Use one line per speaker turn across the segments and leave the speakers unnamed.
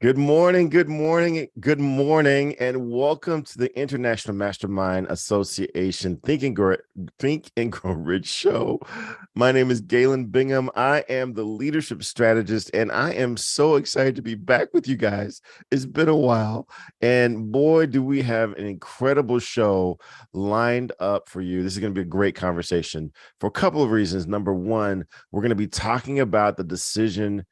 good morning, and welcome to the International Mastermind Association Think and Grow Rich show. My name is Galen Bingham. I am the leadership strategist, and I am so excited to be back with you guys. It's been a while, and boy, do we have an incredible show lined up for you. This is going to be a great conversation for a couple of reasons. Number one, we're going to be talking about the decision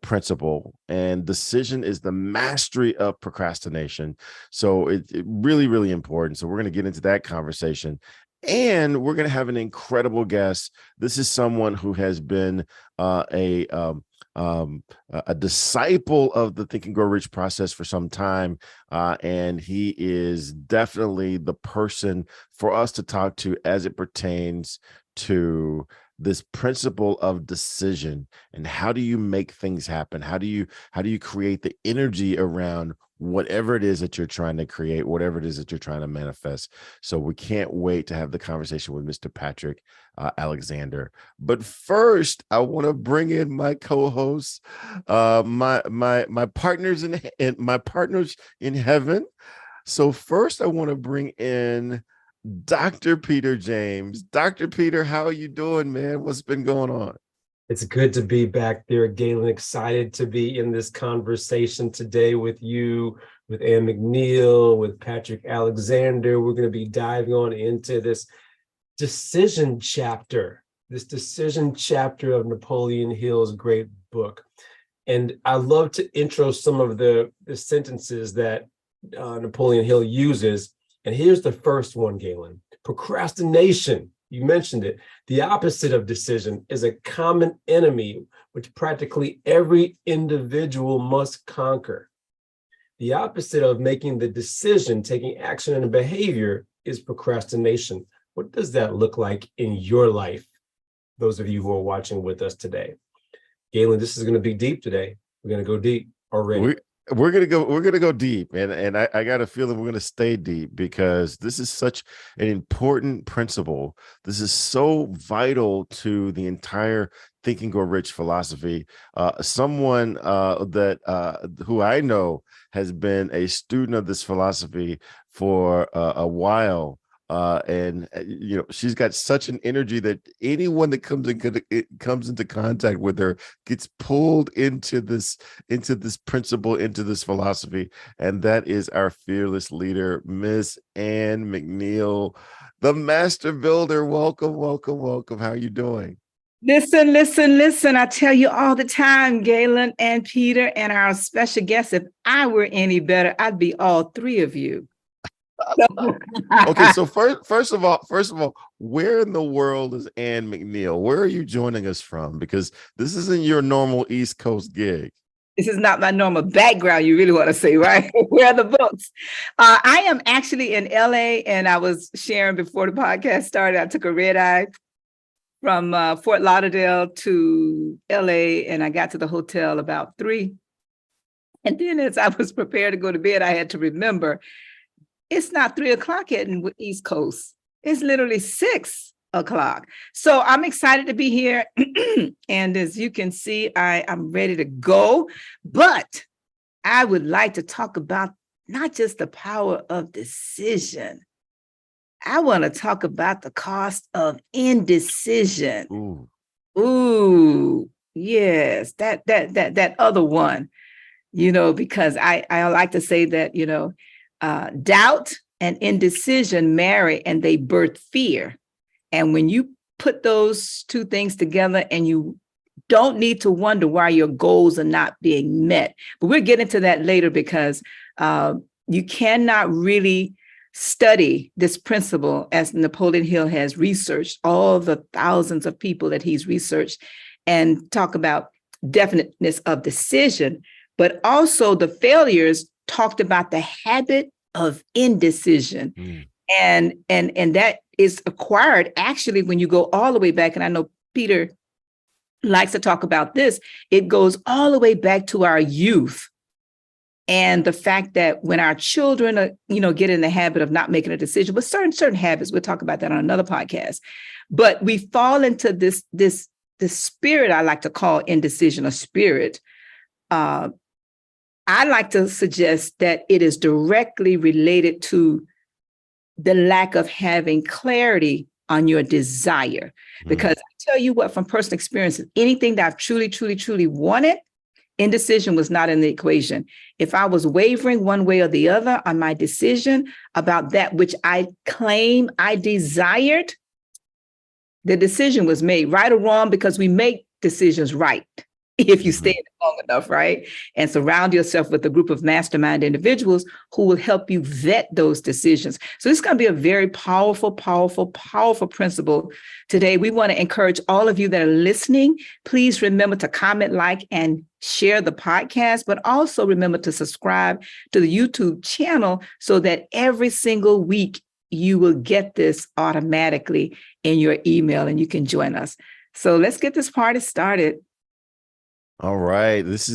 principle, and decision is the mastery of procrastination. So it really important. So we're going to get into that conversation, and we're going to have an incredible guest. This is someone who has been a disciple of the Think and Grow Rich process for some time, and he is definitely the person for us to talk to as it pertains to this principle of decision. And how do you make things happen? How do you create the energy around whatever it is that you're trying to create, whatever it is that you're trying to manifest? So we can't wait to have the conversation with Mr. Patrick Alexander. But first, I want to bring in my co-hosts, my partners in my partners in heaven. So first, I want to bring in Dr. Peter James. Dr. Peter, how are you doing, man? What's been going on?
It's good to be back there, Galen. Excited to be in this conversation today with you, with Ann McNeil, with Patrick Alexander. We're going to be diving on into this decision chapter of Napoleon Hill's great book. And I love to intro some of the sentences that Napoleon Hill uses. And here's the first one, Galen. Procrastination, you mentioned it. The opposite of decision is a common enemy which practically every individual must conquer. The opposite of making the decision, taking action and behavior, is procrastination. What does that look like in your life? Those of you who are watching with us today. Galen, this is going to be deep today. We're going to go deep already.
We're gonna go deep, and I got a feeling we're gonna stay deep, because this is such an important principle. This is so vital to the entire Think and Grow Rich philosophy. Someone who I know has been a student of this philosophy for a while. And she's got such an energy that anyone that comes into contact with her gets pulled into this principle, into this philosophy. And that is our fearless leader, Miss Ann McNeil, the master builder. Welcome. How are you doing?
Listen. I tell you all the time, Galen and Peter and our special guest, if I were any better, I'd be all three of you.
Okay, so first of all, where in the world is Ann McNeil? Where are you joining us from? Because this isn't your normal East Coast gig.
This is not my normal background, you really want to say, right? Where are the books? I am actually in LA, and I was sharing before the podcast started. I took a red eye from Fort Lauderdale to LA, and I got to the hotel about 3. And then as I was prepared to go to bed, I had to remember it's not 3 o'clock yet in the East Coast. It's literally 6 o'clock. So I'm excited to be here. And as you can see, I'm ready to go. But I would like to talk about not just the power of decision. I want to talk about the cost of indecision. Ooh, yes, that other one, because I like to say that, doubt and indecision marry, and they birth fear. And when you put those two things together, and you don't need to wonder why your goals are not being met. But we'll get into that later, because you cannot really study this principle as Napoleon Hill has researched all the thousands of people that he's researched, and talk about definiteness of decision, but also the failures talked about the habit of indecision. And that is acquired actually when you go all the way back. And I know Peter likes to talk about this. It goes all the way back to our youth. And the fact that when our children are, get in the habit of not making a decision, but certain habits, we'll talk about that on another podcast. But we fall into this spirit I like to call indecision, a spirit I like to suggest that it is directly related to the lack of having clarity on your desire. Because I tell you what, from personal experience, anything that I've truly, truly, truly wanted, indecision was not in the equation. If I was wavering one way or the other on my decision about that which I claim I desired, the decision was made, right or wrong, because we make decisions right if you stay in it long enough, right? And surround yourself with a group of mastermind individuals who will help you vet those decisions. So this is going to be a very powerful, powerful, powerful principle today. We want to encourage all of you that are listening. Please remember to comment, like, and share the podcast, but also remember to subscribe to the YouTube channel so that every single week you will get this automatically in your email and you can join us. So let's get this party started.
All right. This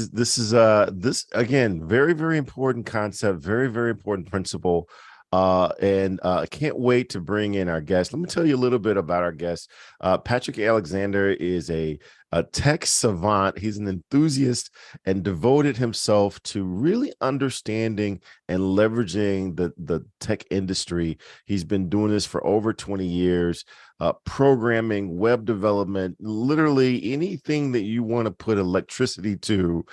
again, very, very important concept, very, very important principle. And I can't wait to bring in our guest. Let me tell you a little bit about our guest. Patrick Alexander is a tech savant. He's an enthusiast and devoted himself to really understanding and leveraging the tech industry. He's been doing this for over 20 years. Programming, web development, literally anything that you want to put electricity to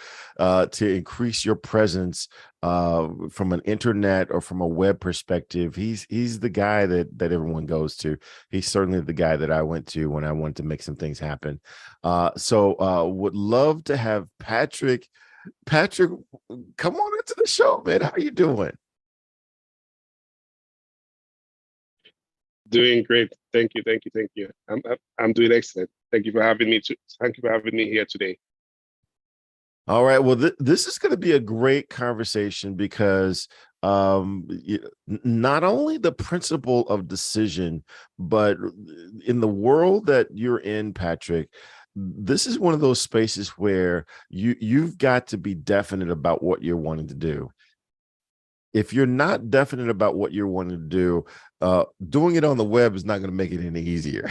increase your presence from an internet or from a web perspective. He's the guy that everyone goes to. He's certainly the guy that I went to when I wanted to make some things happen. So would love to have Patrick. Patrick, come on into the show, man. How you doing?
Doing great. Thank you. I'm doing excellent. Thank you for having me. Thank you for having me here today.
All right. Well, this is going to be a great conversation because not only the principle of decision, but in the world that you're in, Patrick, this is one of those spaces where you've got to be definite about what you're wanting to do. If you're not definite about what you're wanting to do, doing it on the web is not going to make it any easier.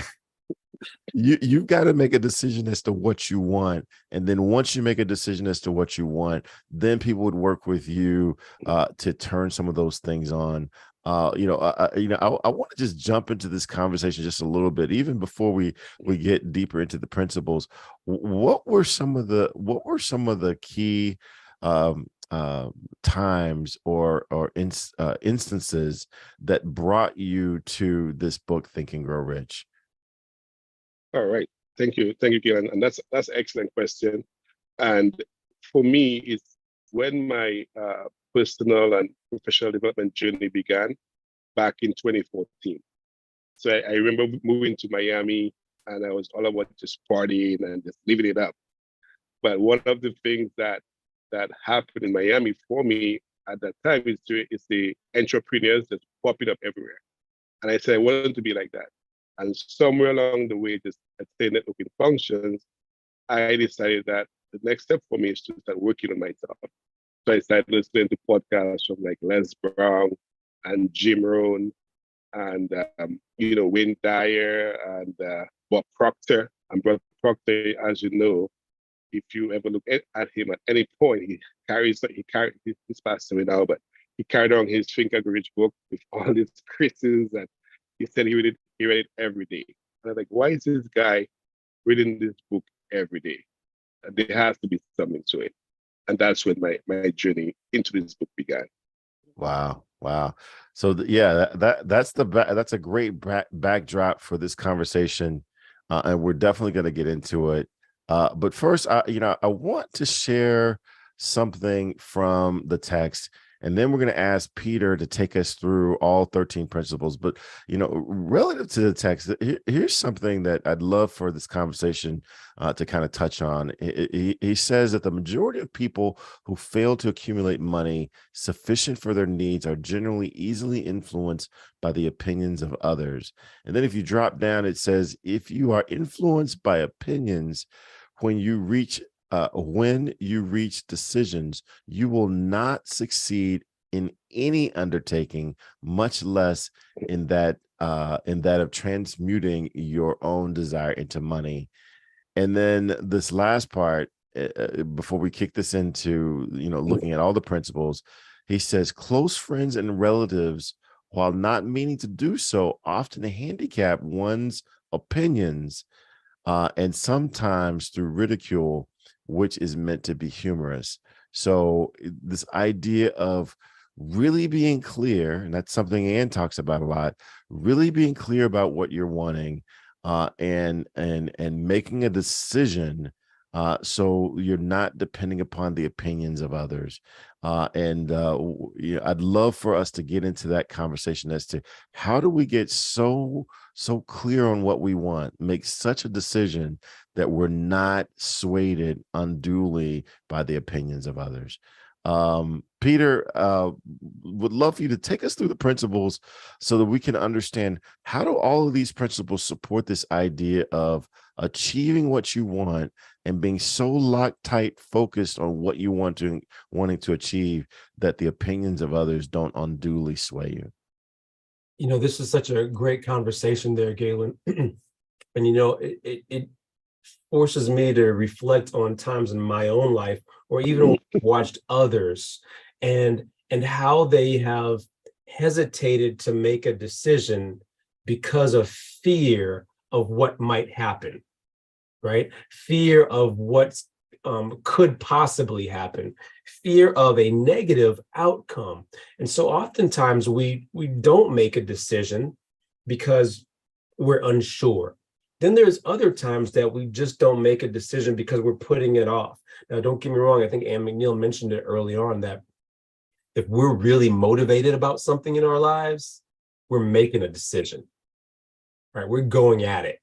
You've got to make a decision as to what you want. And then once you make a decision as to what you want, then people would work with you to turn some of those things on. I want to just jump into this conversation just a little bit, even before we get deeper into the principles. What were some of the key times or instances that brought you to this book, Think and Grow Rich?
All right. Thank you, Gillian. And that's an excellent question. And for me, it's when my personal and professional development journey began back in 2014. So I remember moving to Miami, and I was all about just partying and just living it up. But one of the things that happened in Miami for me at that time is the entrepreneurs that's popping up everywhere. And I said, I wanted to be like that. And somewhere along the way, just at Say Networking Functions, I decided that the next step for me is to start working on myself. So I started listening to podcasts from like Les Brown and Jim Rohn and, Wayne Dyer and Bob Proctor. And Bob Proctor, as you know, if you ever look at him at any point, he's passed away now, but he carried on his Think and Grow Rich book with all his quizzes, and he said he read it every day. And I'm like, why is this guy reading this book every day? And there has to be something to it. And that's when my journey into this book began.
Wow. So that's a great backdrop for this conversation, and we're definitely going to get into it. But first, I want to share something from the text, and then we're going to ask Peter to take us through all 13 principles. But, relative to the text, here's something that I'd love for this conversation to kind of touch on. He says that the majority of people who fail to accumulate money sufficient for their needs are generally easily influenced by the opinions of others. And then if you drop down, it says, if you are influenced by opinions, when you reach decisions, you will not succeed in any undertaking, much less in that of transmuting your own desire into money. And then this last part, before we kick this into, looking at all the principles, he says, close friends and relatives, while not meaning to do so, often handicap one's opinions, and sometimes through ridicule, which is meant to be humorous. So this idea of really being clear, and that's something Ann talks about a lot, really being clear about what you're wanting, and making a decision, so you're not depending upon the opinions of others. I'd love for us to get into that conversation as to how do we get so clear on what we want, make such a decision that we're not swayed unduly by the opinions of others. Peter, would love for you to take us through the principles so that we can understand, how do all of these principles support this idea of achieving what you want and being so locked tight, focused on what you wanting to achieve, that the opinions of others don't unduly sway you?
This is such a great conversation there, Galen. And, it forces me to reflect on times in my own life, or even watched others, and how they have hesitated to make a decision because of fear of what might happen, right? Fear of what could possibly happen, fear of a negative outcome. And so oftentimes we don't make a decision because we're unsure. Then there's other times that we just don't make a decision because we're putting it off. Now, don't get me wrong. I think Ann McNeil mentioned it early on, that if we're really motivated about something in our lives, we're making a decision, right? We're going at it.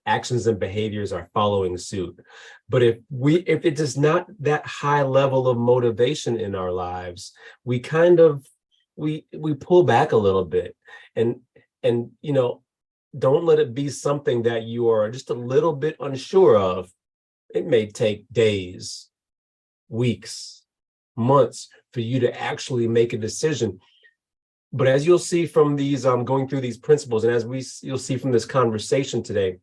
Actions and behaviors are following suit. But if it is not that high level of motivation in our lives, we kind of, we pull back a little bit, and don't let it be something that you are just a little bit unsure of. It may take days, weeks, months for you to actually make a decision. But as you'll see from these, going through these principles, and as you'll see from this conversation today,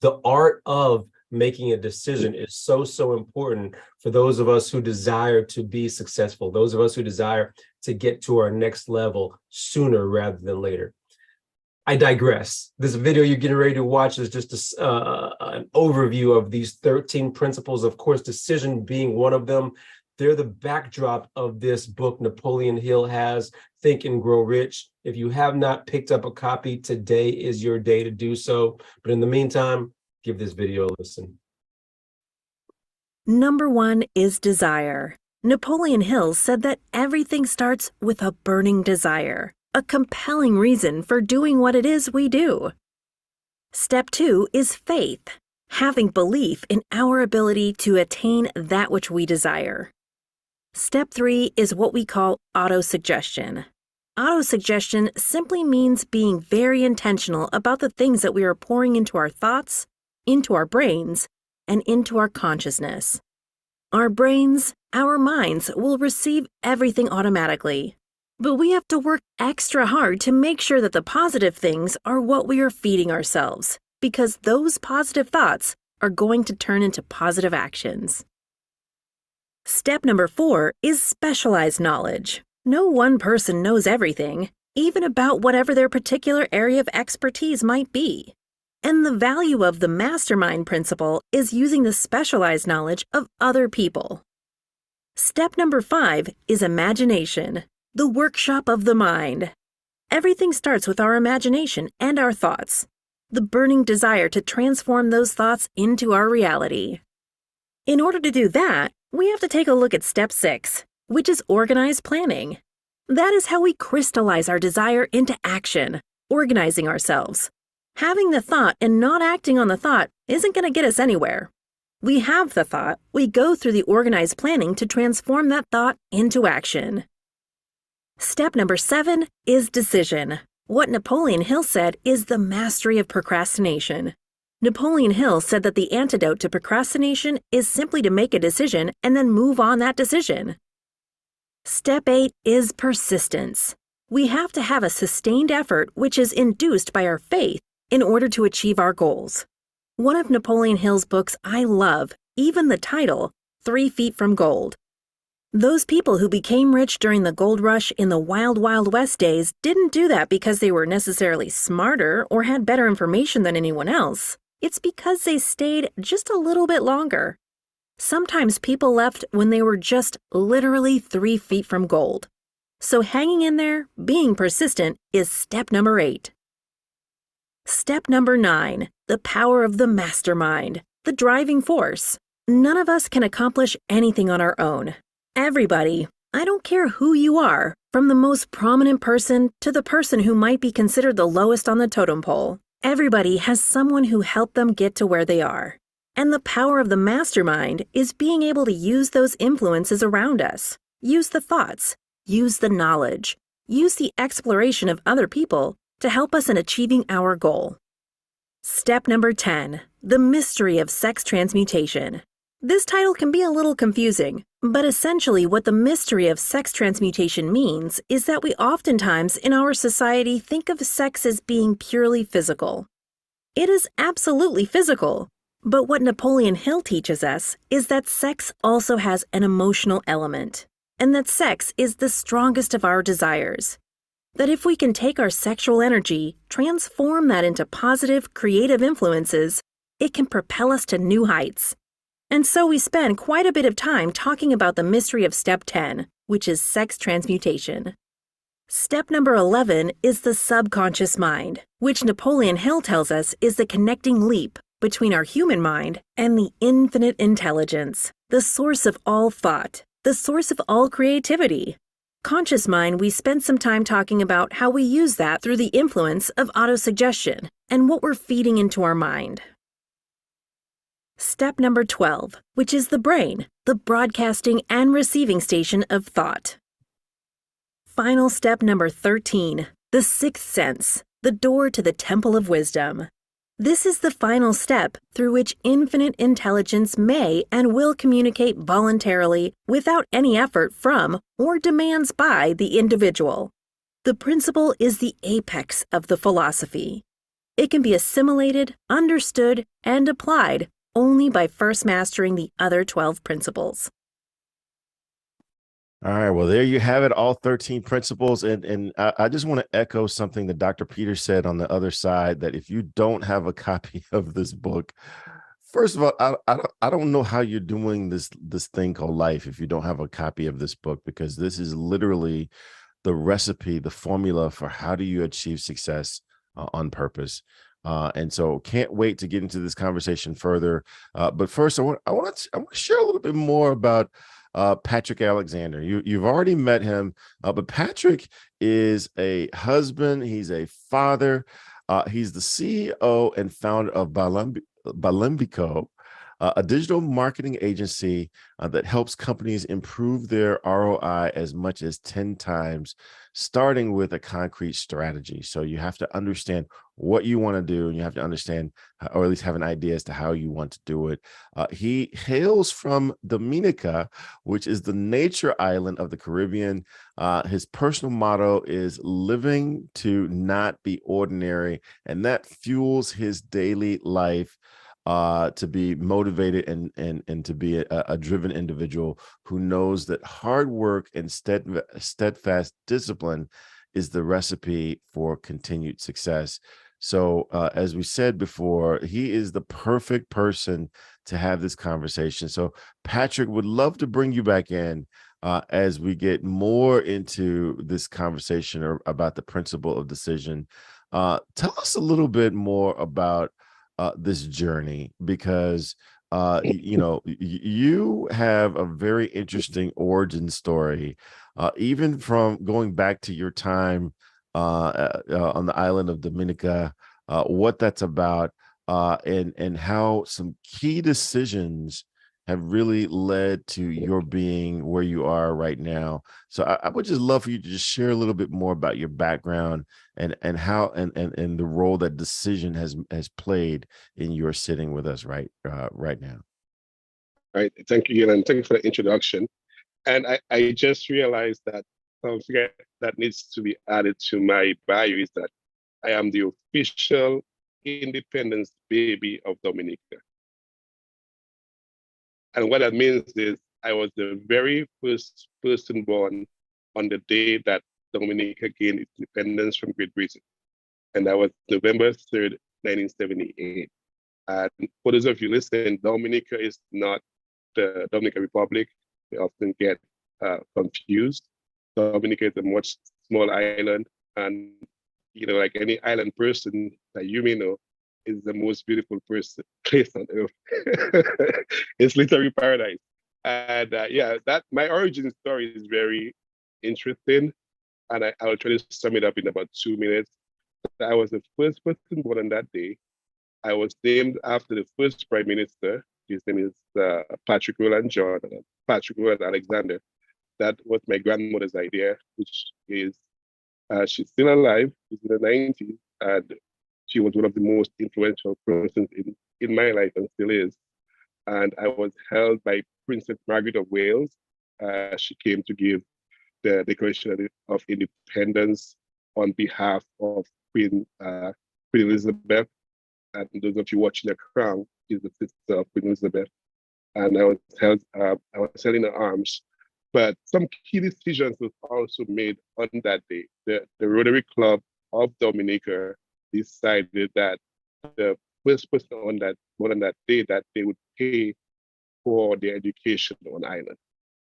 the art of making a decision is so important for those of us who desire to be successful, those of us who desire to get to our next level sooner rather than later. I digress. This video you're getting ready to watch is just an overview of these 13 principles. Of course, decision being one of them. They're the backdrop of this book Napoleon Hill has, Think and Grow Rich. If you have not picked up a copy, today is your day to do so. But in the meantime, give this video a listen.
Number 1 is desire. Napoleon Hill said that everything starts with a burning desire, a compelling reason for doing what it is we do. Step 2 is faith, having belief in our ability to attain that which we desire. Step 3 is what we call autosuggestion. Autosuggestion simply means being very intentional about the things that we are pouring into our thoughts, into our brains, and into our consciousness. Our brains, our minds will receive everything automatically, but we have to work extra hard to make sure that the positive things are what we are feeding ourselves, because those positive thoughts are going to turn into positive actions. Step number 4 is specialized knowledge. No one person knows everything, even about whatever their particular area of expertise might be. And the value of the Mastermind principle is using the specialized knowledge of other people. Step number 5 is imagination, the workshop of the mind. Everything starts with our imagination and our thoughts, the burning desire to transform those thoughts into our reality. In order to do that, we have to take a look at step 6, which is organized planning. That is how we crystallize our desire into action, organizing ourselves. Having the thought and not acting on the thought isn't going to get us anywhere. We have the thought, we go through the organized planning to transform that thought into action. Step number 7 is decision. What Napoleon Hill said is the mastery of procrastination. Napoleon Hill said that the antidote to procrastination is simply to make a decision and then move on that decision. Step 8 is persistence. We have to have a sustained effort which is induced by our faith in order to achieve our goals. One of Napoleon Hill's books I love even the title, 3 Feet from Gold. Those people who became rich during the gold rush in the Wild Wild West days didn't do that because they were necessarily smarter or had better information than anyone else. It's because they stayed just a little bit longer. Sometimes people left when they were just literally 3 feet from gold. So hanging in there, being persistent, is step number 8. Step number 9, the power of the mastermind, the driving force. None of us can accomplish anything on our own. Everybody, I don't care who you are, from the most prominent person to the person who might be considered the lowest on the totem pole, everybody has someone who helped them get to where they are. And the power of the mastermind is being able to use those influences around us, use the thoughts, use the knowledge, use the exploration of other people to help us in achieving our goal. Step number 10, the mystery of sex transmutation. This title can be a little confusing, but essentially what the mystery of sex transmutation means is that we oftentimes in our society think of sex as being purely physical. It is absolutely physical, but what Napoleon Hill teaches us is that sex also has an emotional element, and that sex is the strongest of our desires. That if we can take our sexual energy, transform that into positive, creative influences, it can propel us to new heights. And so we spend quite a bit of time talking about the mystery of step 10, which is sex transmutation. Step number 11 is the subconscious mind, which Napoleon Hill tells us is the connecting leap between our human mind and the infinite intelligence, the source of all thought, the source of all creativity. Conscious mind, we spent some time talking about how we use that through the influence of autosuggestion and what we're feeding into our mind. Step number 12, which is the brain, the broadcasting and receiving station of thought. Final step number 13, the sixth sense, the door to the temple of wisdom. This is the final step through which infinite intelligence may and will communicate voluntarily without any effort from or demands by the individual. The principle is the apex of the philosophy. It can be assimilated, understood, and applied only by first mastering the other 12 principles.
All right, well, there you have it, all 13 principles. And I just want to echo something that Dr. Peter said on the other side, that if you don't have a copy of this book, first of all, I don't know how you're doing this thing called life if you don't have a copy of this book, because this is literally the recipe, the formula for how do you achieve success on purpose. And so can't wait to get into this conversation further. But first, I want to share a little bit more about Patrick Alexander. You've already met him, but Patrick is a husband. He's a father. He's the CEO and founder of Balembico, a digital marketing agency that helps companies improve their ROI as much as 10 times, starting with a concrete strategy. So you have to understand what you want to do, and you have to understand, or at least have an idea as to how you want to do it. He hails from Dominica, which is the nature island of the Caribbean. His personal motto is living to not be ordinary, and that fuels his daily life to be motivated and to be a driven individual who knows that hard work and steadfast discipline is the recipe for continued success. So as we said before, he is the perfect person to have this conversation. So Patrick, would love to bring you back in as we get more into this conversation about the principle of decision. Tell us a little bit more about this journey, because you have a very interesting origin story, even from going back to your time on the island of Dominica, what that's about, and how some key decisions have really led to your being where you are right now. So I would just love for you to just share a little bit more about your background and how and the role that decision has played in your sitting with us right now.
All right. Thank you, Gil, and thank you for the introduction. And I just realized that something that needs to be added to my bio is that I am the official independence baby of Dominica. And what that means is I was the very first person born on the day that Dominica gained its independence from Great Britain. And that was November 3rd, 1978. And for those of you listening, Dominica is not the Dominican Republic. They often get confused. Dominica is a much small island, and like any island person that you may know, is the most beautiful place on earth. It's literally paradise. And yeah, that my origin story is very interesting, and I'll try to sum it up in about 2 minutes. I was the first person born on that day. I was named after the first prime minister. His name is Patrick Roland John, Patrick Roland Alexander. That was my grandmother's idea, which is she's still alive. She's in the 90s, and she was one of the most influential persons in my life and still is. And I was held by Princess Margaret of Wales. She came to give the Declaration of Independence on behalf of Queen Elizabeth. And those of you watching The Crown, is the sister of Queen Elizabeth. And I was held in her arms. But some key decisions was also made on that day. The Rotary Club of Dominica decided that the first person on that day that they would pay for their education on island.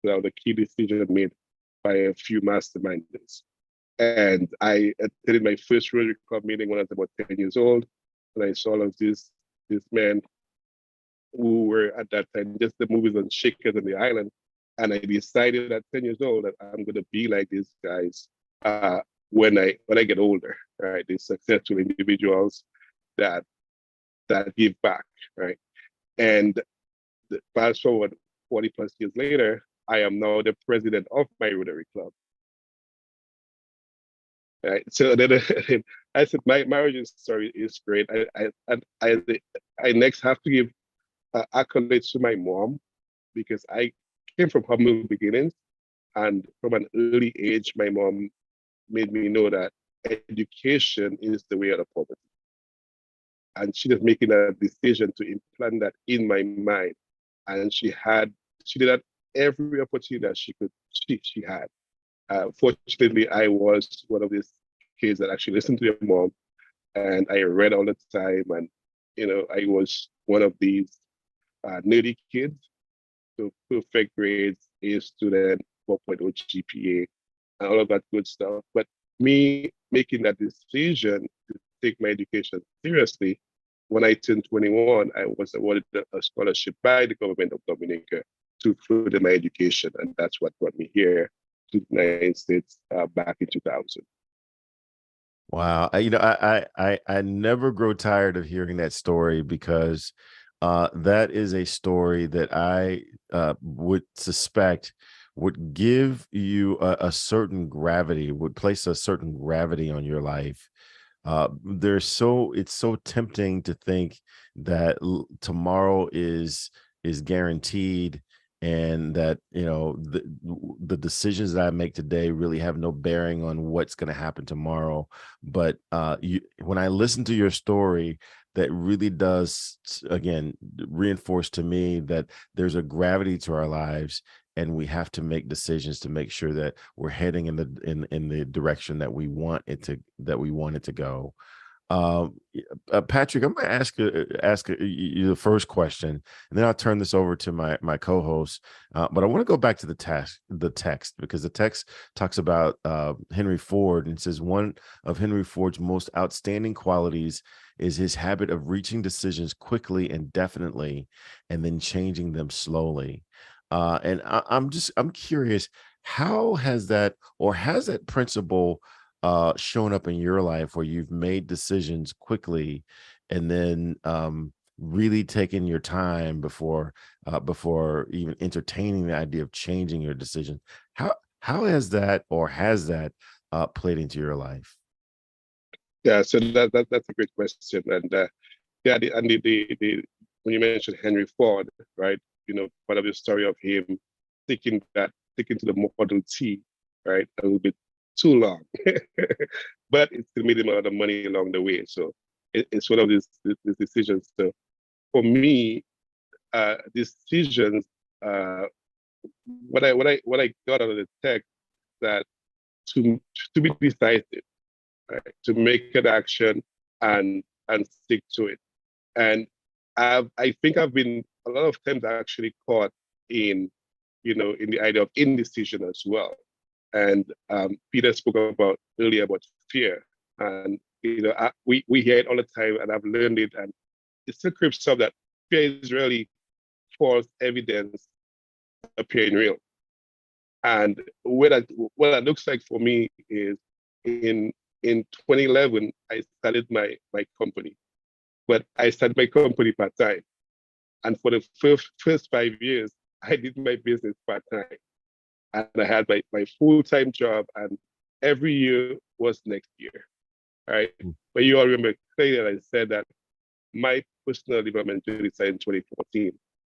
So that was a key decision made by a few masterminders. And I attended my first Rotary Club meeting when I was about 10 years old. And I saw all of these men who were at that time just the movies on Shakers on the island. And I decided at 10 years old that I'm going to be like these guys when I get older, right? These successful individuals that give back, right? And fast forward 40 plus years later, I am now the president of my Rotary Club. Right. So then I said my origin story is great. I next have to give accolades to my mom, because I came from humble beginnings, and from an early age, my mom made me know that education is the way out of poverty. And she was making a decision to implant that in my mind. And she did that every opportunity that she had. Fortunately, I was one of these kids that actually listened to their mom, and I read all the time. And I was one of these nerdy kids, so perfect grades, A student, 4.0 GPA, and all of that good stuff. But me making that decision to take my education seriously, when I turned 21, I was awarded a scholarship by the government of Dominica to further my education, and that's what brought me here to the United States back in 2000.
Wow. I never grow tired of hearing that story, because that is a story that I would suspect would give you a certain gravity, would place a certain gravity on your life. It's so tempting to think that tomorrow is guaranteed, and that the decisions that I make today really have no bearing on what's going to happen tomorrow. But when I listen to your story, that really does, again, reinforce to me that there's a gravity to our lives, and we have to make decisions to make sure that we're heading in the direction that we want it to go. Patrick, I'm going to ask you the first question, and then I'll turn this over to my co-host. But I want to go back to the text, because the text talks about Henry Ford, and it says one of Henry Ford's most outstanding qualities is his habit of reaching decisions quickly and definitely, and then changing them slowly. And I'm curious, how has that principle shown up in your life, where you've made decisions quickly, and then really taken your time before even entertaining the idea of changing your decision? How has that played into your life?
Yeah, so that's a great question. And yeah, the when you mentioned Henry Ford, right? Part of the story of him sticking to the Model T, right, a little bit too long, but it still made him a lot of money along the way. So it's one of these decisions. So for me, decisions, what I got out of the text, that to be decisive, right? To make an action and stick to it. And I think I've been a lot of times actually caught in, in the idea of indecision as well. And Peter spoke about earlier about fear, and we hear it all the time, and I've learned it, and it still creeps up that fear is really false evidence appearing real. And what that looks like for me is in 2011, I started my company, but I started my company part-time. And for the first 5 years, I did my business part-time. And I had my full-time job, and every year was next year, right? But you all remember clearly that I said that my personal development journey started in 2014.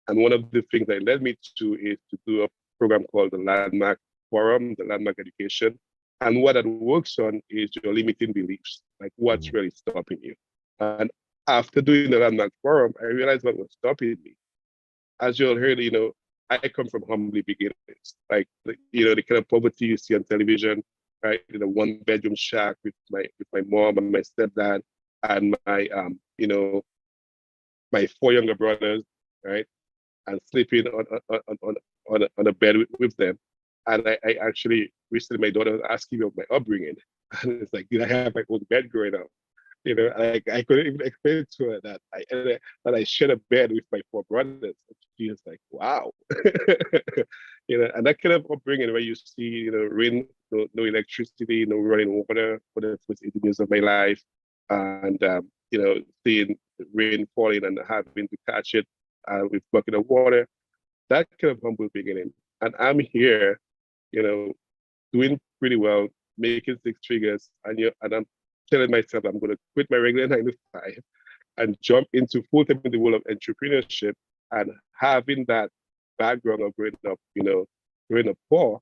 And one of the things that led me to is to do a program called the Landmark Forum, the Landmark Education. And what that works on is your limiting beliefs, like what's really stopping you. And after doing the Landmark Forum, I realized what was stopping me. As you all heard, I come from humbly beginnings, like the kind of poverty you see on television, right? In a one-bedroom shack with my mom and my stepdad and my my 4 younger brothers, right? And sleeping on a bed with them. And I actually recently, my daughter was asking me about my upbringing, and it's like, did I have my own bed growing up? I couldn't even explain to her that I shared a bed with my 4 brothers. She was like, wow. And that kind of upbringing where you see, rain, no electricity, no running water for the first 18 years of my life. And, seeing rain falling and having to catch it with bucket of water, that kind of humble beginning. And I'm here, doing pretty well, making 6 figures, and I'm telling myself I'm going to quit my regular 9 to 5 and jump into full-time in the world of entrepreneurship. And having that background of growing up poor,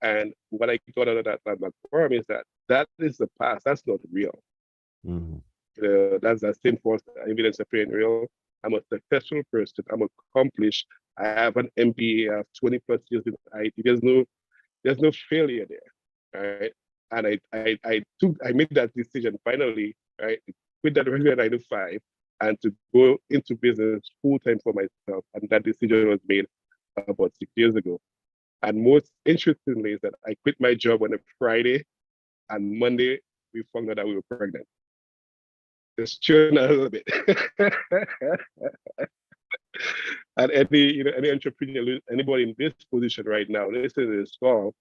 and what I got out of that forum is that is the past. That's not real. Mm-hmm. That's that same false evidence appearing real. I'm a successful person. I'm accomplished. I have an MBA. I have 20 plus years in IT. There's no failure there, right? And I made that decision finally, right? With that regular 9 to 5, and to go into business full-time for myself. And that decision was made about 6 years ago. And most interestingly is that I quit my job on a Friday, and Monday we found out that we were pregnant. Just churn a little bit. And any entrepreneur, anybody in this position right now, listen to this call,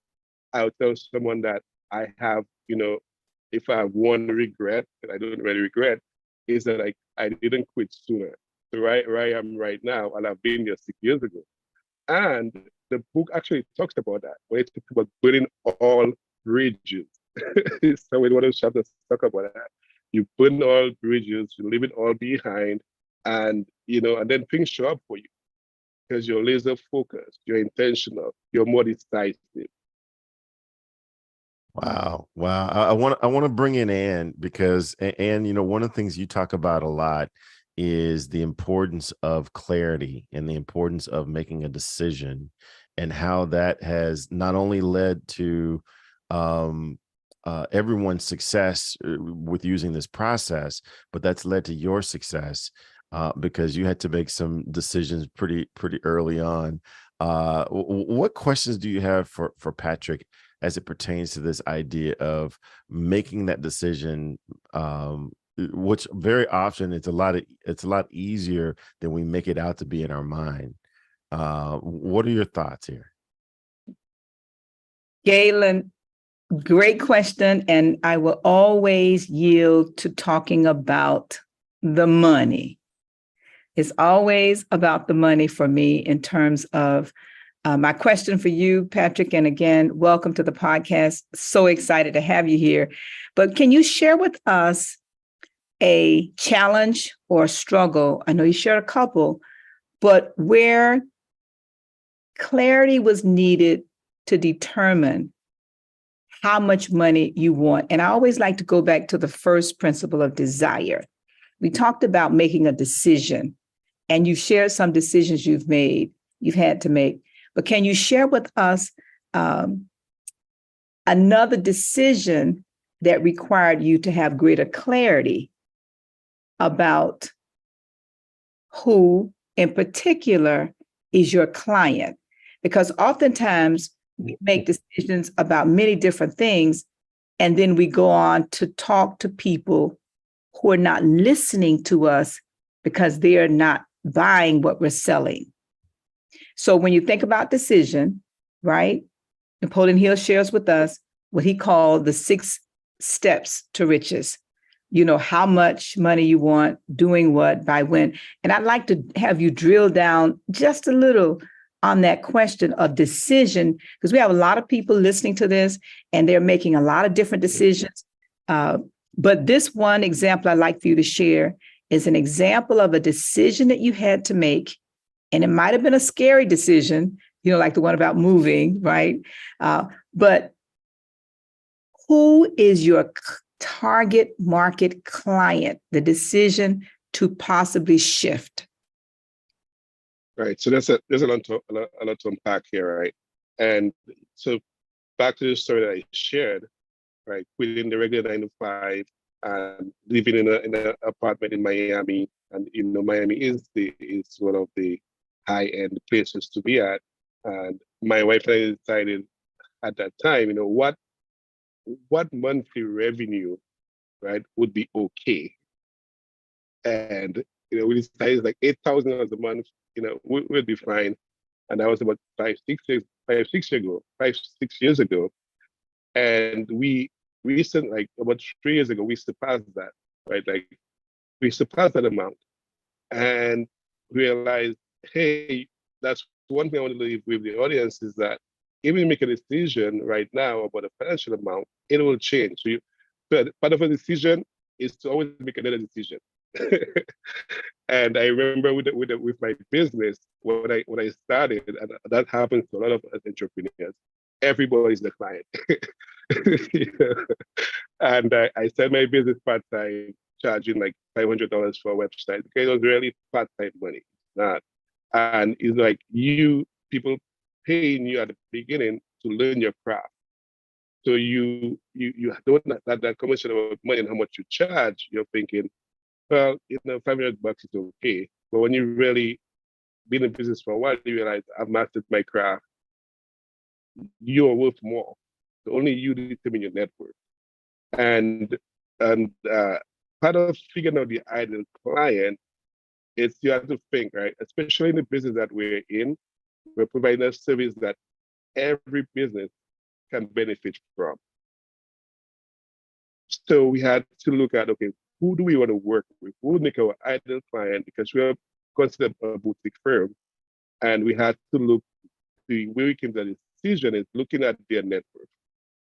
I'll tell someone that I have, if I have one regret, that I don't really regret, is that I didn't quit sooner. So where I am right now, and I've been here 6 years ago. And the book actually talks about that, where it talks about burning all bridges. So in one of the chapters talk about that. You burn all bridges, you leave it all behind, and and then things show up for you because you're laser focused, you're intentional, you're more decisive.
Wow. I want to bring in Ann, because Ann, one of the things you talk about a lot is the importance of clarity and the importance of making a decision, and how that has not only led to everyone's success with using this process, but that's led to your success because you had to make some decisions pretty early on. What questions do you have for Patrick as it pertains to this idea of making that decision, which very often it's a lot easier than we make it out to be in our mind? What are your thoughts here?
Galen, great question. And I will always yield to talking about the money. It's always about the money for me in terms of my question for you, Patrick. And again, welcome to the podcast. So excited to have you here. But can you share with us a challenge or a struggle? I know you shared a couple, but where clarity was needed to determine how much money you want. And I always like to go back to the first principle of desire. We talked about making a decision and you've shared some decisions you've had to make. But can you share with us another decision that required you to have greater clarity about who in particular is your client? Because oftentimes we make decisions about many different things, and then we go on to talk to people who are not listening to us because they are not buying what we're selling. So when you think about decision, right, Napoleon Hill shares with us what he called the 6 steps to riches. You know, how much money you want, doing what, by when. And I'd like to have you drill down just a little on that question of decision, because we have a lot of people listening to this and they're making a lot of different decisions. But this one example I'd like for you to share is an example of a decision that you had to make. And it might have been a scary decision, you know, like the one about moving, right? But who is your target market client? The decision to possibly shift.
Right. So there's a lot to unpack here, right? And so back to the story that I shared, right? Within the regular 9 to 5 and living in an apartment in Miami, and you know, Miami is one of the high-end places to be at. And my wife and I decided at that time, you know, what monthly revenue, right, would be okay. And you know, we decided like $8,000 a month, you know, we'll be fine. And that was about 6 years ago. And we recently, like about 3 years ago, we surpassed that, right? Like we surpassed that amount and realized, hey, that's one thing I want to leave with the audience is that if we make a decision right now about a financial amount, it will change. So but part of a decision is to always make another decision. And I remember with my business when I started, and that happens to a lot of entrepreneurs. Everybody's the client. You know? And I started my business part time, charging like $500 for a website because it was really part time money, not. And it's like people paying you at the beginning to learn your craft. So you don't that commission of money and how much you charge. You're thinking, well, you know, $500 is okay. But when you really been in business for a while, you realize I've mastered my craft. You're worth more. So only you determine your net worth. And part of figuring out the ideal client is you have to think, right? Especially in the business that we're in, we're providing a service that every business can benefit from. So we had to look at, okay, who do we want to work with? Who would make our ideal client? Because we are considered a boutique firm. And we had to look, the way we came to the decision is looking at their network.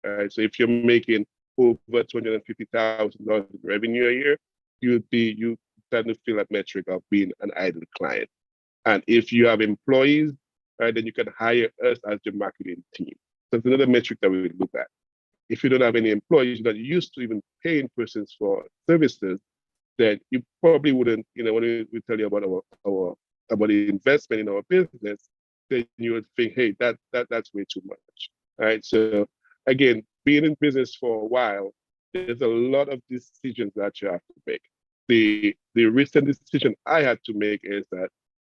Right? So if you're making over $250,000 in revenue a year, you tend to feel that metric of being an ideal client. And if you have employees, right, then you can hire us as your marketing team. So it's another metric that we would look at. If you don't have any employees, you're not used to even paying persons for services, then you probably wouldn't, you know, when we tell you about about the investment in our business, then you would think, hey, that's way too much. Right. So again, being in business for a while, there's a lot of decisions that you have to make. The recent decision I had to make is that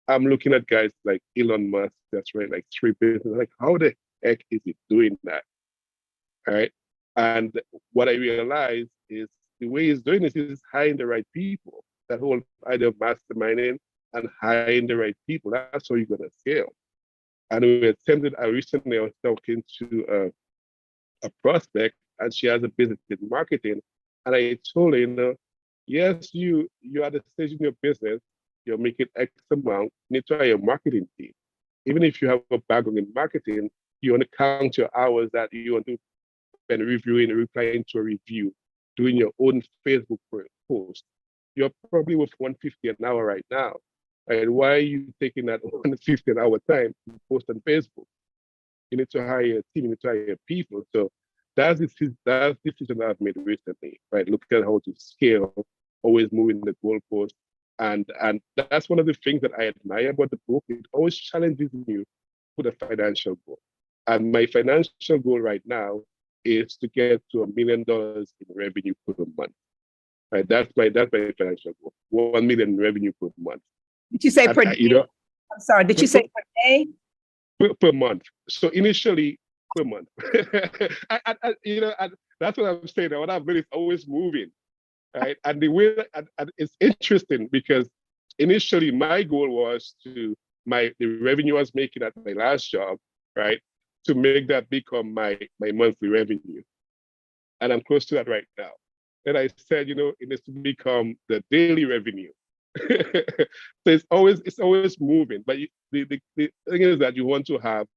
I'm looking at guys like Elon Musk, that's right, like 3 businesses. Like, how the heck is he doing that? All right. And what I realized is the way he's doing this is hiring the right people. That whole idea of masterminding and hiring the right people, that's how you're going to scale. And we attempted, I was talking to a prospect, and she has a business in marketing. And I told her, you know, yes, you are at the stage in your business, you're making X amount, you need to hire a marketing team. Even if you have a background in marketing, you want to count your hours that you want to spend reviewing, replying to a review, doing your own Facebook post. You're probably with $150 an hour right now. And why are you taking that $150 an hour time to post on Facebook? You need to hire a team, you need to hire people. So that's the decision that I've made recently, right? Look at how to scale, always moving the goalpost. And that's one of the things that I admire about the book. It always challenges you with a financial goal. And my financial goal right now is to get to $1 million in revenue per month. Right, that's my financial goal. 1 million in revenue per month.
Did you say per day? I'm sorry. Did you say per day?
Per month. So initially per month. That's what I'm saying. What I've been is always moving, right? And the way and it's interesting because initially my goal was the revenue I was making at my last job, right, to make that become my monthly revenue, and I'm close to that right now. Then I said, it needs to become the daily revenue. So it's always moving. But the thing is that you want to have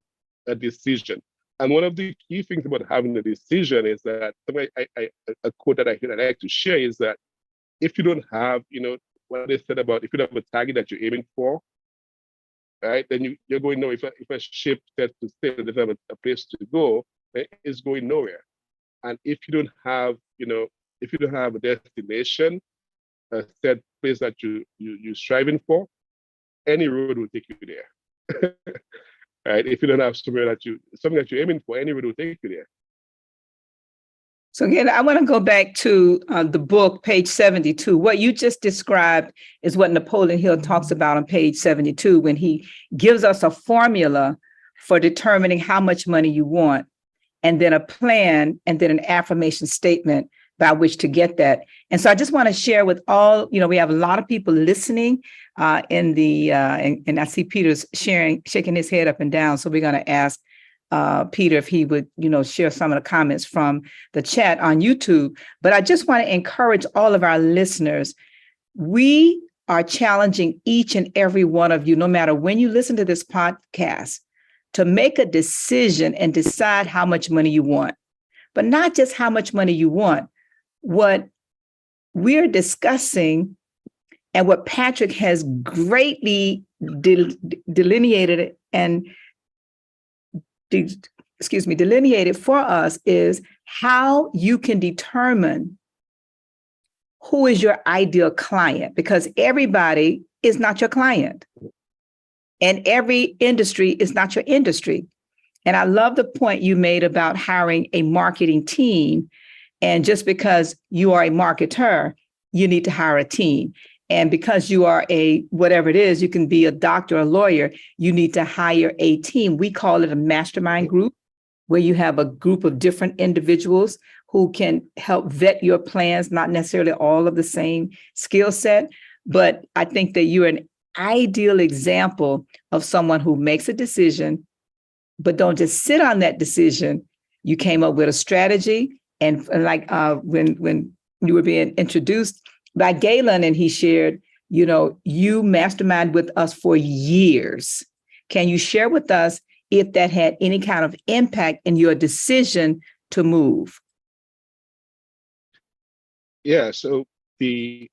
a decision. And one of the key things about having a decision is that a quote that I like to share is that if you don't have, what they said about if you don't have a target that you're aiming for, right, then you're going nowhere. If a ship sets to sail, doesn't have a place to go, it's going nowhere. And if you don't have, if you don't have a destination, a set place that you're striving for, any road will take you there. Right? If you don't have something that you're aiming for, any road will take you there.
So again, I want to go back to the book, page 72. What you just described is what Napoleon Hill talks about on page 72 when he gives us a formula for determining how much money you want, and then a plan, and then an affirmation statement by which to get that. And so I just want to share with all, we have a lot of people listening and I see Peter's shaking his head up and down. So we're going to ask Peter if he would, share some of the comments from the chat on YouTube. But I just want to encourage all of our listeners. We are challenging each and every one of you, no matter when you listen to this podcast, to make a decision and decide how much money you want, but not just how much money you want. What we're discussing and what Patrick has greatly delineated and delineated for us is how you can determine who is your ideal client, because everybody is not your client and every industry is not your industry. And I love the point you made about hiring a marketing team. And just because you are a marketer, you need to hire a team. And because you are whatever it is, you can be a doctor, a lawyer, you need to hire a team. We call it a mastermind group, where you have a group of different individuals who can help vet your plans, not necessarily all of the same skill set. But I think that you're an ideal example of someone who makes a decision, but don't just sit on that decision. You came up with a strategy. And like when you were being introduced by Galen, and he shared, you mastermind with us for years. Can you share with us if that had any kind of impact in your decision to move?
Yeah, so I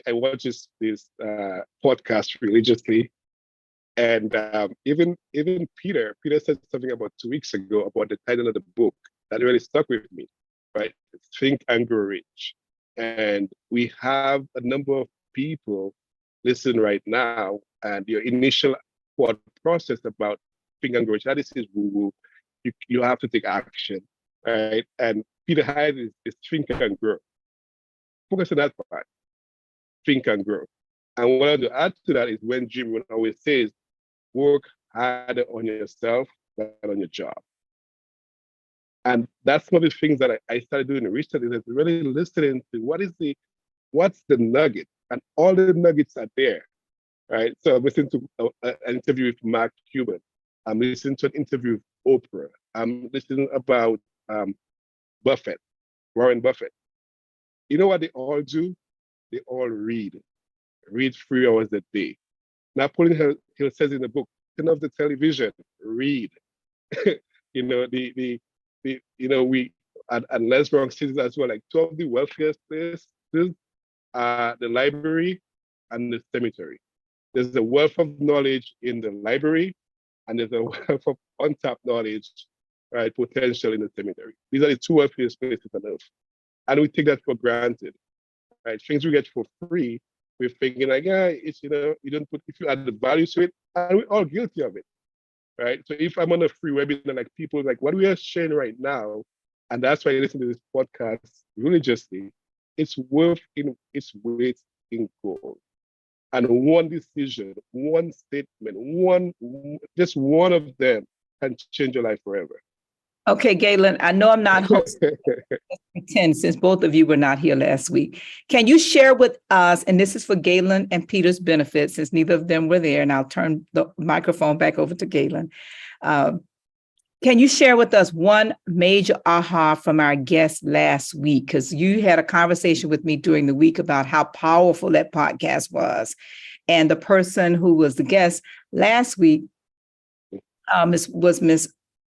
watch this podcast religiously, and even Peter said something about 2 weeks ago about the title of the book that really stuck with me, right? Think and Grow Rich. And we have a number of people listening right now, and your initial thought process about Think and Grow Rich, that is woo-woo. You have to take action, right? And Peter Hyde is Think and Grow. Focus on that part. Think and grow. And what I want to add to that is when Jim always says, work harder on yourself than on your job. And that's one of the things that I started doing recently, is really listening to what's the nugget, and all the nuggets are there, right? So I'm listening to an interview with Mark Cuban. I'm listening to an interview with Oprah. I'm listening about Warren Buffett. You know what they all do? They all read 3 hours a day. Napoleon Hill says in the book, turn off the television, read. We and less wrong cities as well, like 2 of the wealthiest places are the library and the cemetery. There's a wealth of knowledge in the library, and there's a wealth of untapped knowledge, right, potential in the cemetery. These are the 2 wealthiest places on earth. And we take that for granted, right? Things we get for free, we're thinking like, yeah, it's, you don't put, if you add the value to it, and we're all guilty of it, right? So if I'm on a free webinar, like people like what we are sharing right now, and that's why I listen to this podcast religiously, it's its weight in gold. And one decision, one statement, just one of them can change your life forever.
Okay, Galen, I know I'm not hosting 10 since both of you were not here last week. Can you share with us, and this is for Galen and Peter's benefit, since neither of them were there, and I'll turn the microphone back over to Galen. Can you share with us one major aha from our guest last week? Because you had a conversation with me during the week about how powerful that podcast was. And the person who was the guest last week was Miss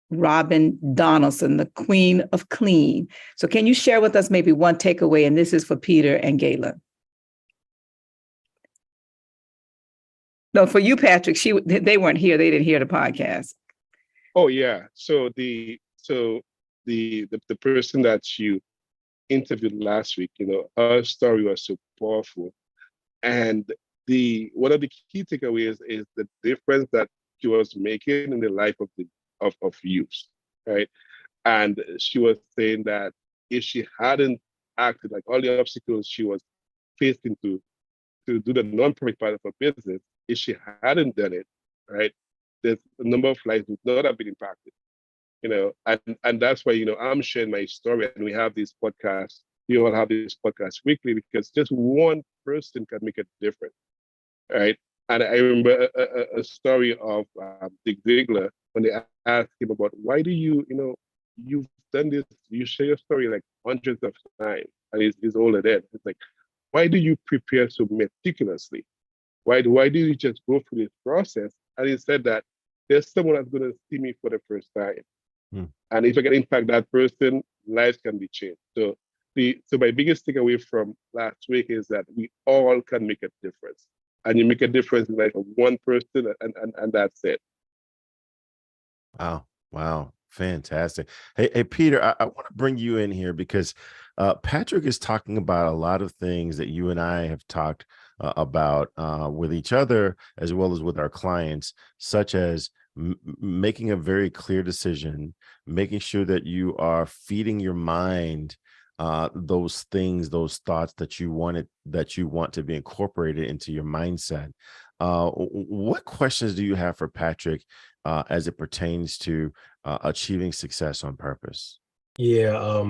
Robin Donaldson, the Queen of Clean. So can you share with us maybe one takeaway? And this is for Peter and Galen. No, for you, Patrick, they weren't here. They didn't hear the podcast.
Oh yeah. So the person that you interviewed last week, her story was so powerful. And one of the key takeaways is the difference that she was making in the life of youth, right? And she was saying that if she hadn't acted, like all the obstacles she was facing to do the non-profit part of her business, if she hadn't done it, right, there's a number of lives would not have been impacted, and that's why, I'm sharing my story, and we have these podcasts. We all have this podcast weekly because just one person can make a difference, right? And I remember a story of Dick Ziegler when they asked him about why do you've done this, you share your story like hundreds of times, and he's older than. It's like, why do you prepare so meticulously? Why do you just go through this process? And he said that there's someone that's going to see me for the first time. And if I can impact that person, lives can be changed. So my biggest takeaway from last week is that we all can make a difference. And you make a difference in the life of one person, and that's it.
Wow. Fantastic. Hey, Peter, I want to bring you in here because Patrick is talking about a lot of things that you and I have talked about with each other, as well as with our clients, such as making a very clear decision, making sure that you are feeding your mind those things, those thoughts that you want to be incorporated into your mindset. What questions do you have for Patrick as it pertains to achieving success on purpose?
Yeah,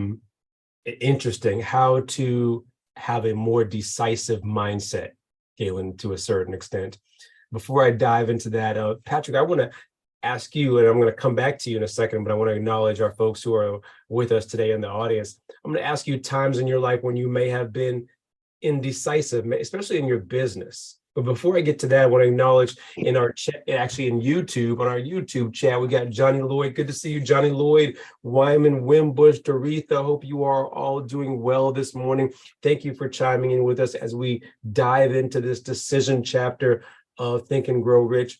interesting. How to have a more decisive mindset, Galen, to a certain extent. Before I dive into that, Patrick, I want to ask you, and I'm going to come back to you in a second, but I want to acknowledge our folks who are with us today in the audience. I'm going to ask you times in your life when you may have been indecisive, especially in your business. But before I get to that, I want to acknowledge in our chat, actually in YouTube, on our YouTube chat, we got Johnny Lloyd. Good to see you, Johnny Lloyd, Wyman, Wimbush, Doretha. Hope you are all doing well this morning. Thank you for chiming in with us as we dive into this decision chapter of Think and Grow Rich.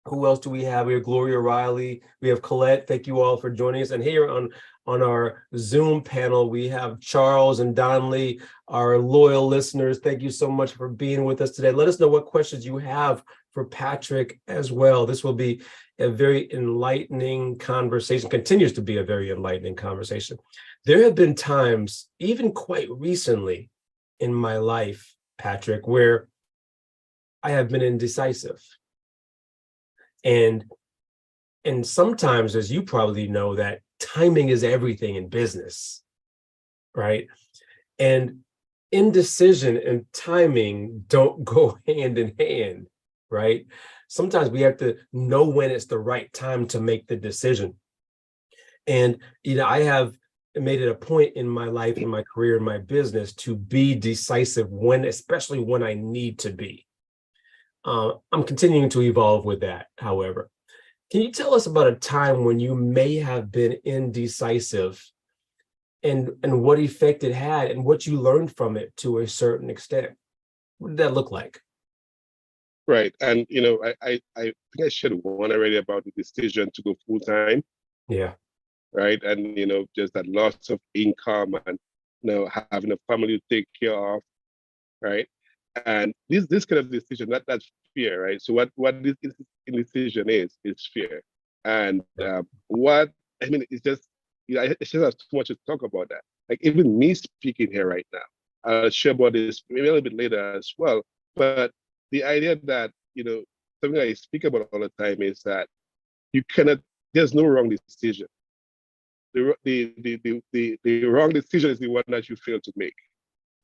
Who else do we have? We have Gloria Riley. We have Colette. Thank you all for joining us. And here on our Zoom panel, we have Charles and Don Lee, our loyal listeners. Thank you so much for being with us today. Let us know what questions you have for Patrick as well. This will be a very enlightening conversation, continues to be a very enlightening conversation. There have been times, even quite recently in my life, Patrick, where I have been indecisive. And sometimes, as you probably know, that timing is everything in business, right? And indecision and timing don't go hand in hand, right? Sometimes we have to know when it's the right time to make the decision. And, I have made it a point in my life, in my career, in my business to be decisive especially when I need to be. I'm continuing to evolve with that, however. Can you tell us about a time when you may have been indecisive and what effect it had and what you learned from it to a certain extent? What did that look like?
Right. And, I think I shared one already about the decision to go full time.
Yeah.
Right. And, just that loss of income and, having a family to take care of. Right. And this kind of decision, that's fear, right? So what this indecision is fear. And what I mean, it's just, it's just has too much to talk about that. Like even me speaking here right now, I'll share about this maybe a little bit later as well. But the idea that, something I speak about all the time is that you cannot, there's no wrong decision. The wrong decision is the one that you fail to make,